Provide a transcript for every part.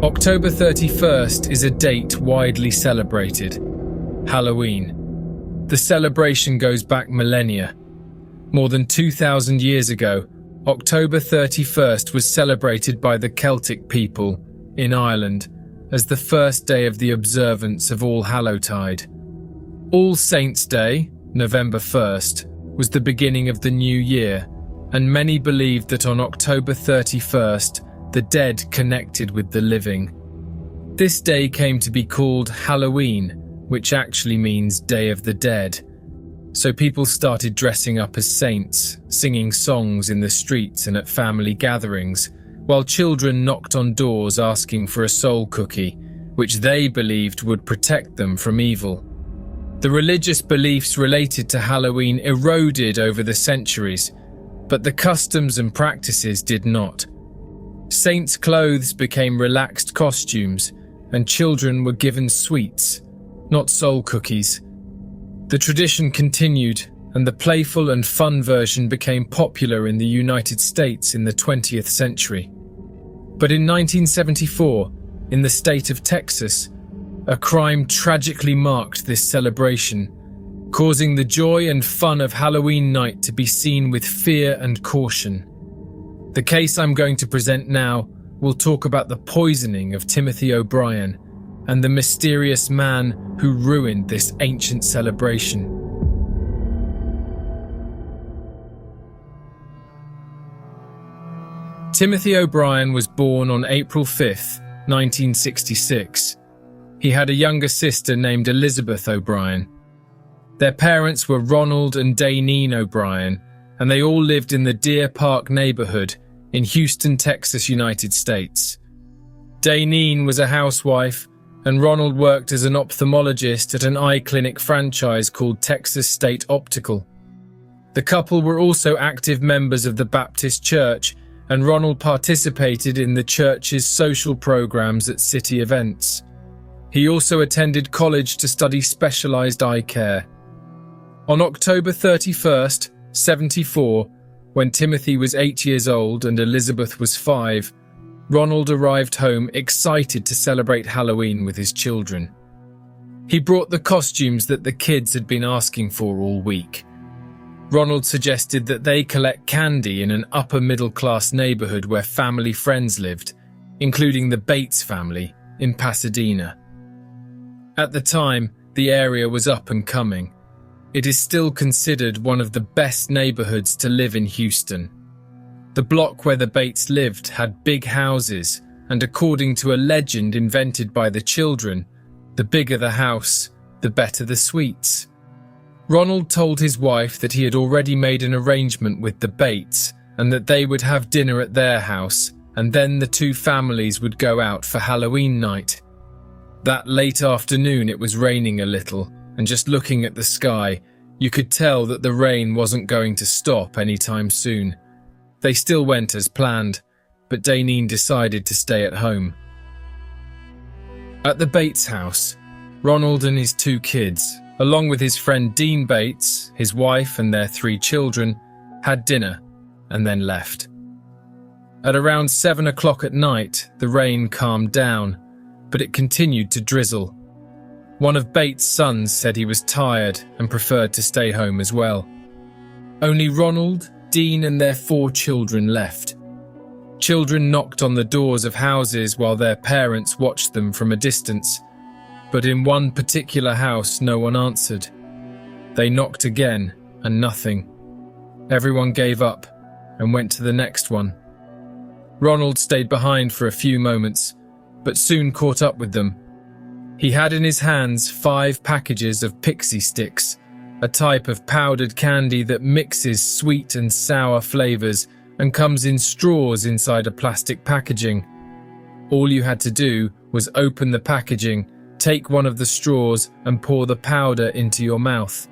October 31st is a date widely celebrated, Halloween. The celebration goes back millennia. More than 2,000 years ago, October 31st was celebrated by the Celtic people in Ireland as the first day of the observance of Allhallowtide. All Saints' Day, November 1st, was the beginning of the new year, and many believed that on October 31st, the dead connected with the living. This day came to be called Halloween, which actually means Day of the Dead. So people started dressing up as saints, singing songs in the streets and at family gatherings, while children knocked on doors asking for a soul cookie, which they believed would protect them from evil. The religious beliefs related to Halloween eroded over the centuries, but the customs and practices did not. Saints' clothes became relaxed costumes, and children were given sweets, not soul cookies. The tradition continued, and the playful and fun version became popular in the United States in the 20th century. But in 1974, in the state of Texas, a crime tragically marked this celebration, causing the joy and fun of Halloween night to be seen with fear and caution. The case I'm going to present now will talk about the poisoning of Timothy O'Brien and the mysterious man who ruined this ancient celebration. Timothy O'Brien was born on April 5th, 1966. He had a younger sister named Elizabeth O'Brien. Their parents were Ronald and Dayneen O'Brien, and they all lived in the Deer Park neighborhood in Houston, Texas, United States. Dayneen was a housewife, and Ronald worked as an ophthalmologist at an eye clinic franchise called Texas State Optical. The couple were also active members of the Baptist Church, and Ronald participated in the church's social programs at city events. He also attended college to study specialized eye care. On October 31st, 1974, when Timothy was 8 years old and Elizabeth was 5, Ronald arrived home excited to celebrate Halloween with his children. He brought the costumes that the kids had been asking for all week. Ronald suggested that they collect candy in an upper-middle-class neighborhood where family friends lived, including the Bates family in Pasadena. At the time, the area was up and coming. It is still considered one of the best neighborhoods to live in Houston. The block where the Bates lived had big houses, and according to a legend invented by the children, the bigger the house, the better the sweets. Ronald told his wife that he had already made an arrangement with the Bates and that they would have dinner at their house, and then the two families would go out for Halloween night. That late afternoon it was raining a little, and just looking at the sky, you could tell that the rain wasn't going to stop anytime soon. They still went as planned, but Dayneen decided to stay at home. At the Bates house, Ronald and his 2 kids, along with his friend Dean Bates, his wife and their 3 children, had dinner and then left. At around 7 o'clock at night, the rain calmed down, but it continued to drizzle. One of Bates' sons said he was tired and preferred to stay home as well. Only Ronald, Dean and their 4 children left. Children knocked on the doors of houses while their parents watched them from a distance, but in one particular house no one answered. They knocked again and nothing. Everyone gave up and went to the next one. Ronald stayed behind for a few moments, but soon caught up with them. He had in his hands 5 packages of pixie sticks, a type of powdered candy that mixes sweet and sour flavors and comes in straws inside a plastic packaging. All you had to do was open the packaging, take one of the straws and pour the powder into your mouth.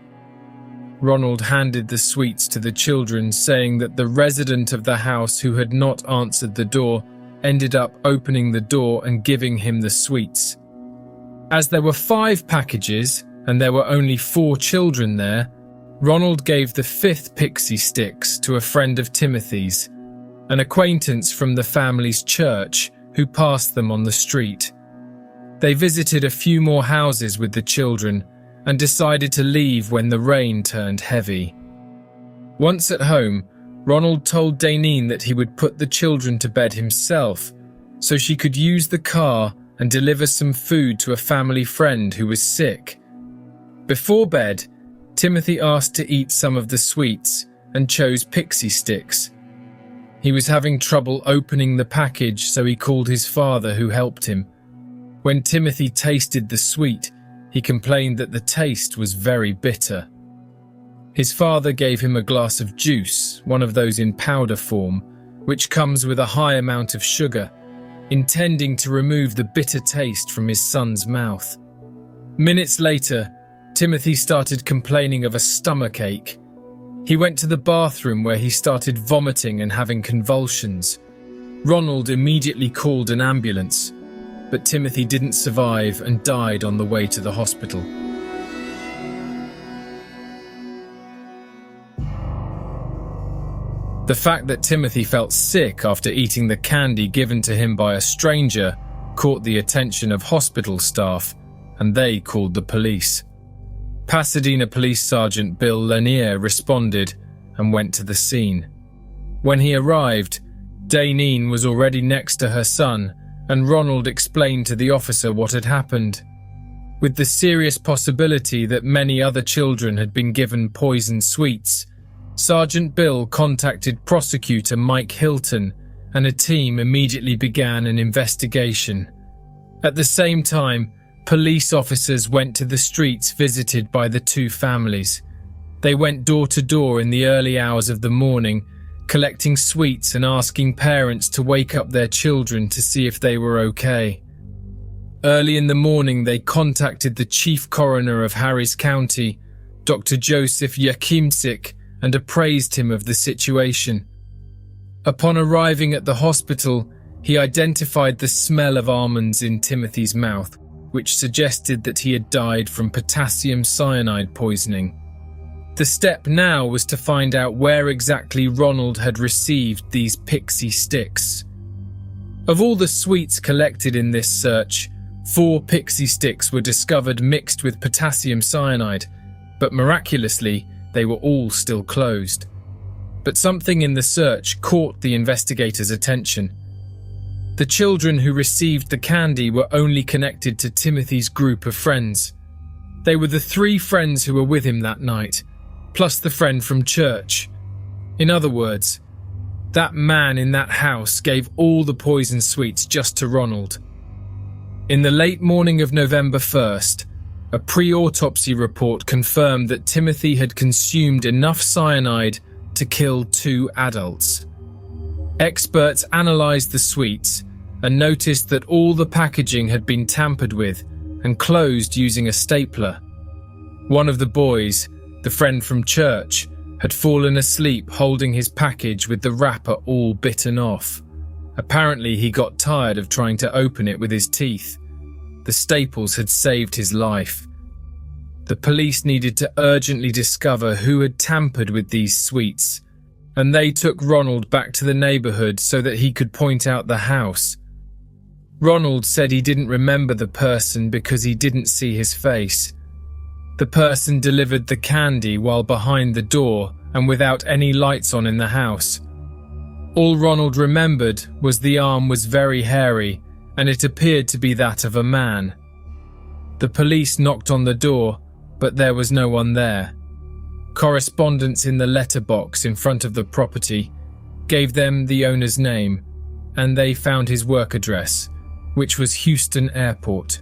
Ronald handed the sweets to the children, saying that the resident of the house who had not answered the door ended up opening the door and giving him the sweets. As there were 5 packages and there were only 4 children there, Ronald gave the 5th pixie sticks to a friend of Timothy's, an acquaintance from the family's church who passed them on the street. They visited a few more houses with the children and decided to leave when the rain turned heavy. Once at home, Ronald told Daineen that he would put the children to bed himself so she could use the car and deliver some food to a family friend who was sick. Before bed, Timothy asked to eat some of the sweets and chose pixie sticks. He was having trouble opening the package, so he called his father, who helped him. When Timothy tasted the sweet, he complained that the taste was very bitter. His father gave him a glass of juice, one of those in powder form, which comes with a high amount of sugar, intending to remove the bitter taste from his son's mouth. Minutes later, Timothy started complaining of a stomachache. He went to the bathroom where he started vomiting and having convulsions. Ronald immediately called an ambulance, but Timothy didn't survive and died on the way to the hospital. The fact that Timothy felt sick after eating the candy given to him by a stranger caught the attention of hospital staff, and they called the police. Pasadena Police Sergeant Bill Lanier responded and went to the scene. When he arrived, Daineen was already next to her son, and Ronald explained to the officer what had happened. With the serious possibility that many other children had been given poisoned sweets, Sergeant Bill contacted prosecutor Mike Hilton, and a team immediately began an investigation. At the same time, police officers went to the streets visited by the two families. They went door to door in the early hours of the morning, collecting sweets and asking parents to wake up their children to see if they were okay. Early in the morning, they contacted the chief coroner of Harris County, Dr. Joseph Yakimczyk, and appraised him of the situation. Upon arriving at the hospital, he identified the smell of almonds in Timothy's mouth, which suggested that he had died from potassium cyanide poisoning. The step now was to find out where exactly Ronald had received these pixie sticks. Of all the sweets collected in this search, 4 pixie sticks were discovered mixed with potassium cyanide, but miraculously, they were all still closed. But something in the search caught the investigators' attention. The children who received the candy were only connected to Timothy's group of friends. They were the 3 friends who were with him that night, plus the friend from church. In other words, that man in that house gave all the poison sweets just to Ronald. In the late morning of November 1st, a pre-autopsy report confirmed that Timothy had consumed enough cyanide to kill 2 adults. Experts analysed the sweets and noticed that all the packaging had been tampered with and closed using a stapler. One of the boys, the friend from church, had fallen asleep holding his package with the wrapper all bitten off. Apparently, he got tired of trying to open it with his teeth. The staples had saved his life. The police needed to urgently discover who had tampered with these sweets, and they took Ronald back to the neighbourhood so that he could point out the house. Ronald said he didn't remember the person because he didn't see his face. The person delivered the candy while behind the door and without any lights on in the house. All Ronald remembered was the arm was very hairy, and it appeared to be that of a man. The police knocked on the door, but there was no one there. Correspondence in the letterbox in front of the property gave them the owner's name, and they found his work address, which was Houston Airport.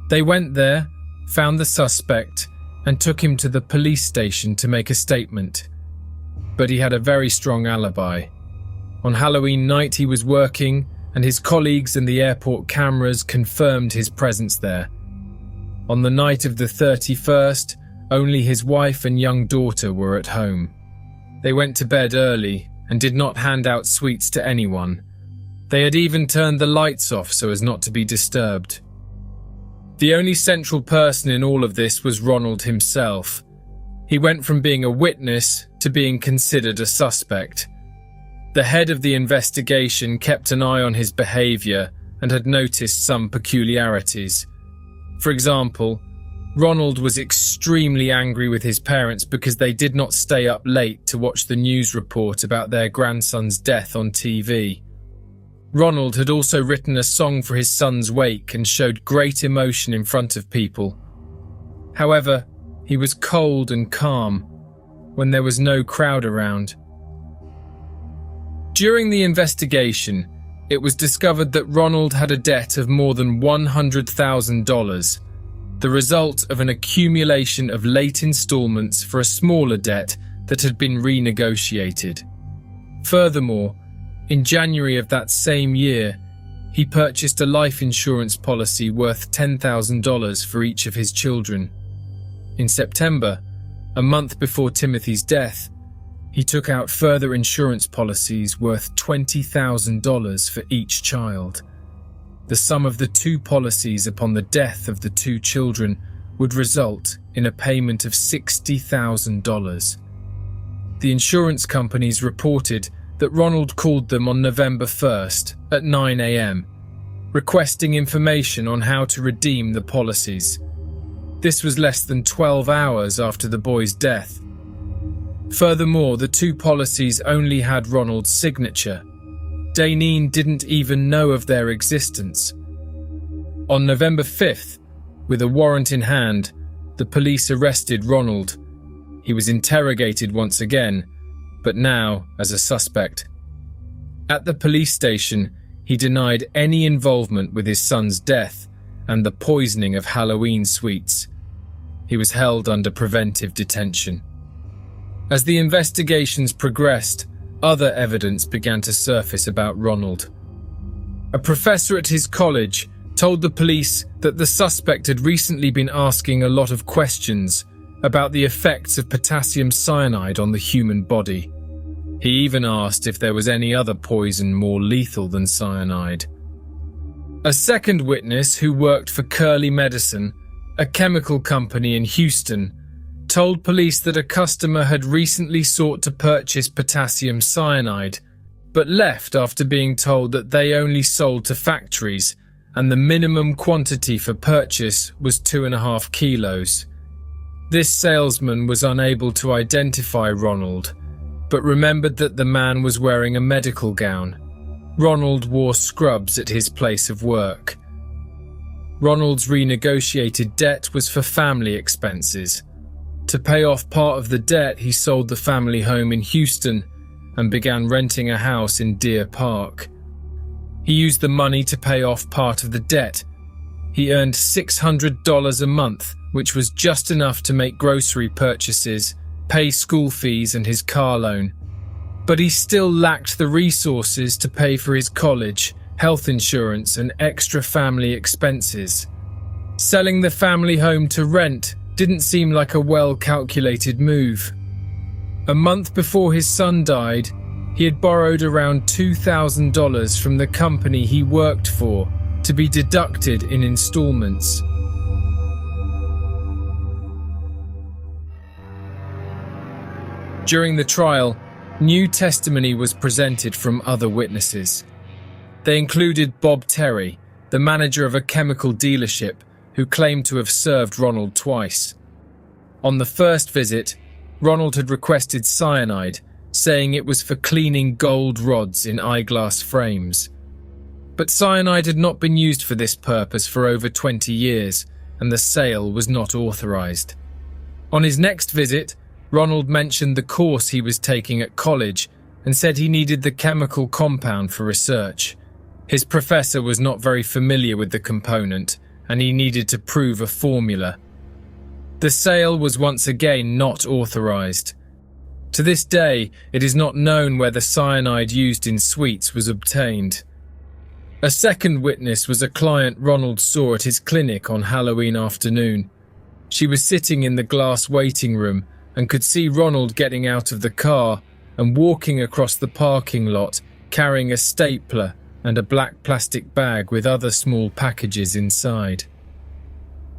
They went there, found the suspect, and took him to the police station to make a statement. But he had a very strong alibi. On Halloween night he was working, and his colleagues and the airport cameras confirmed his presence there. On the night of the 31st, only his wife and young daughter were at home. They went to bed early and did not hand out sweets to anyone. They had even turned the lights off so as not to be disturbed. The only central person in all of this was Ronald himself. He went from being a witness to being considered a suspect. The head of the investigation kept an eye on his behaviour and had noticed some peculiarities. For example, Ronald was extremely angry with his parents because they did not stay up late to watch the news report about their grandson's death on TV. Ronald had also written a song for his son's wake and showed great emotion in front of people. However, he was cold and calm when there was no crowd around. During the investigation, it was discovered that Ronald had a debt of more than $100,000, the result of an accumulation of late installments for a smaller debt that had been renegotiated. Furthermore, in January of that same year, he purchased a life insurance policy worth $10,000 for each of his children. In September, a month before Timothy's death, he took out further insurance policies worth $20,000 for each child. The sum of the two policies upon the death of the two children would result in a payment of $60,000. The insurance companies reported that Ronald called them on November 1st at 9 a.m., requesting information on how to redeem the policies. This was less than 12 hours after the boy's death. Furthermore, the two policies only had Ronald's signature. Daneen didn't even know of their existence. On November 5th, with a warrant in hand, the police arrested Ronald. He was interrogated once again, but now as a suspect. At the police station, he denied any involvement with his son's death and the poisoning of Halloween sweets. He was held under preventive detention. As the investigations progressed, other evidence began to surface about Ronald. A professor at his college told the police that the suspect had recently been asking a lot of questions about the effects of potassium cyanide on the human body. He even asked if there was any other poison more lethal than cyanide. A second witness who worked for Curly Medicine, a chemical company in Houston, told police that a customer had recently sought to purchase potassium cyanide, but left after being told that they only sold to factories and the minimum quantity for purchase was 2.5 kilos. This salesman was unable to identify Ronald, but remembered that the man was wearing a medical gown. Ronald wore scrubs at his place of work. Ronald's renegotiated debt was for family expenses. To pay off part of the debt, he sold the family home in Houston and began renting a house in Deer Park. He used the money to pay off part of the debt. He earned $600 a month, which was just enough to make grocery purchases, pay school fees and his car loan. But he still lacked the resources to pay for his college, health insurance and extra family expenses. Selling the family home to rent didn't seem like a well-calculated move. A month before his son died, he had borrowed around $2,000 from the company he worked for to be deducted in installments. During the trial, new testimony was presented from other witnesses. They included Bob Terry, the manager of a chemical dealership, who claimed to have served Ronald twice. On the first visit, Ronald had requested cyanide, saying it was for cleaning gold rods in eyeglass frames. But cyanide had not been used for this purpose for over 20 years, and the sale was not authorized. On his next visit, Ronald mentioned the course he was taking at college and said he needed the chemical compound for research. His professor was not very familiar with the component, and he needed to prove a formula. The sale was once again not authorized. To this day, it is not known where the cyanide used in sweets was obtained. A second witness was a client Ronald saw at his clinic on Halloween afternoon. She was sitting in the glass waiting room and could see Ronald getting out of the car and walking across the parking lot carrying a stapler and a black plastic bag with other small packages inside.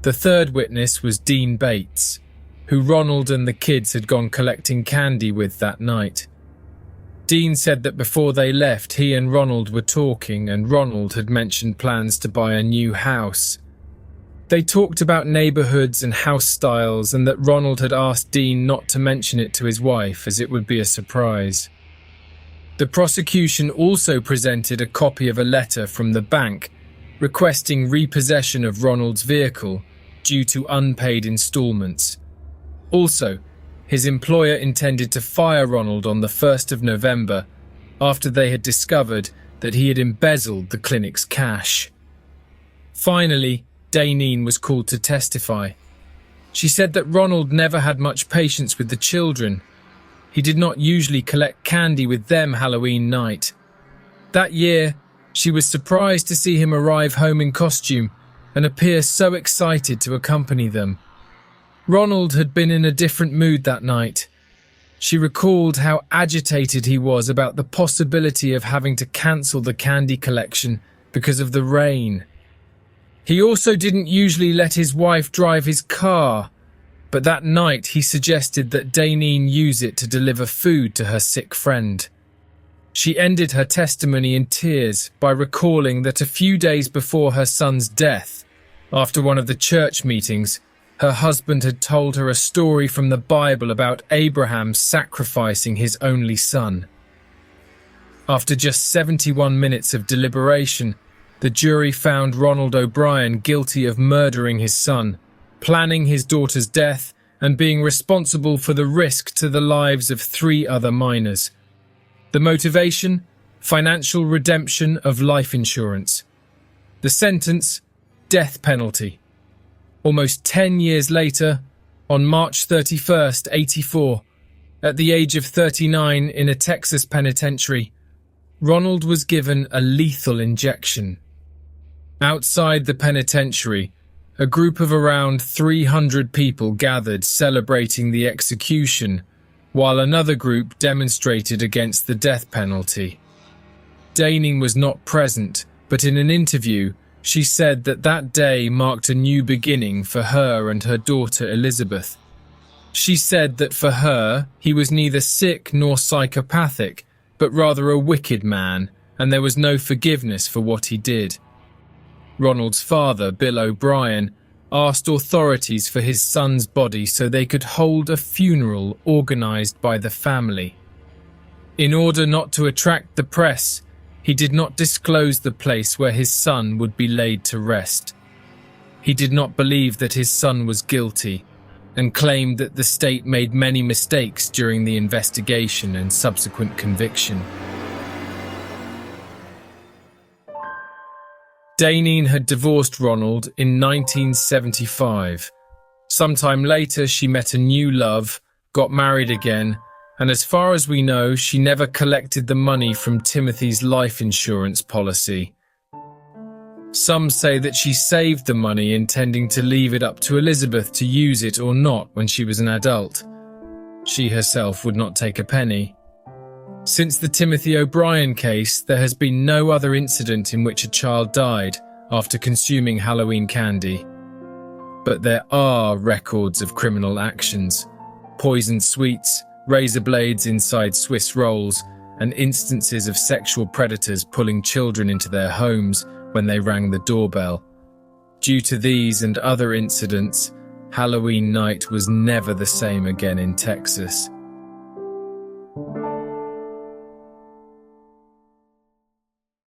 The third witness was Dean Bates, who Ronald and the kids had gone collecting candy with that night. Dean said that before they left, he and Ronald were talking, and Ronald had mentioned plans to buy a new house. They talked about neighbourhoods and house styles, and that Ronald had asked Dean not to mention it to his wife as it would be a surprise. The prosecution also presented a copy of a letter from the bank requesting repossession of Ronald's vehicle due to unpaid instalments. Also, his employer intended to fire Ronald on the 1st of November after they had discovered that he had embezzled the clinic's cash. Finally, Daineen was called to testify. She said that Ronald never had much patience with the children. He did not usually collect candy with them Halloween night. That year, she was surprised to see him arrive home in costume and appear so excited to accompany them. Ronald had been in a different mood that night. She recalled how agitated he was about the possibility of having to cancel the candy collection because of the rain. He also didn't usually let his wife drive his car, but that night he suggested that Daineen use it to deliver food to her sick friend. She ended her testimony in tears by recalling that a few days before her son's death, after one of the church meetings, her husband had told her a story from the Bible about Abraham sacrificing his only son. After just 71 minutes of deliberation, the jury found Ronald O'Brien guilty of murdering his son, planning his daughter's death, and being responsible for the risk to the lives of 3 other minors. The motivation? Financial redemption of life insurance. The sentence? Death penalty. Almost 10 years later, on March 31st, 1984, at the age of 39 in a Texas penitentiary, Ronald was given a lethal injection. Outside the penitentiary, a group of around 300 people gathered celebrating the execution, while another group demonstrated against the death penalty. Daineen was not present, but in an interview, she said that that day marked a new beginning for her and her daughter Elizabeth. She said that for her, he was neither sick nor psychopathic, but rather a wicked man, and there was no forgiveness for what he did. Ronald's father, Bill O'Brien, asked authorities for his son's body so they could hold a funeral organised by the family. In order not to attract the press, he did not disclose the place where his son would be laid to rest. He did not believe that his son was guilty and claimed that the state made many mistakes during the investigation and subsequent conviction. Daineen had divorced Ronald in 1975. Sometime later, she met a new love, got married again, and as far as we know, she never collected the money from Timothy's life insurance policy. Some say that she saved the money intending to leave it up to Elizabeth to use it or not when she was an adult. She herself would not take a penny. Since the Timothy O'Brien case, there has been no other incident in which a child died after consuming Halloween candy. But there are records of criminal actions, poisoned sweets, razor blades inside Swiss rolls, and instances of sexual predators pulling children into their homes when they rang the doorbell. Due to these and other incidents, Halloween night was never the same again in Texas.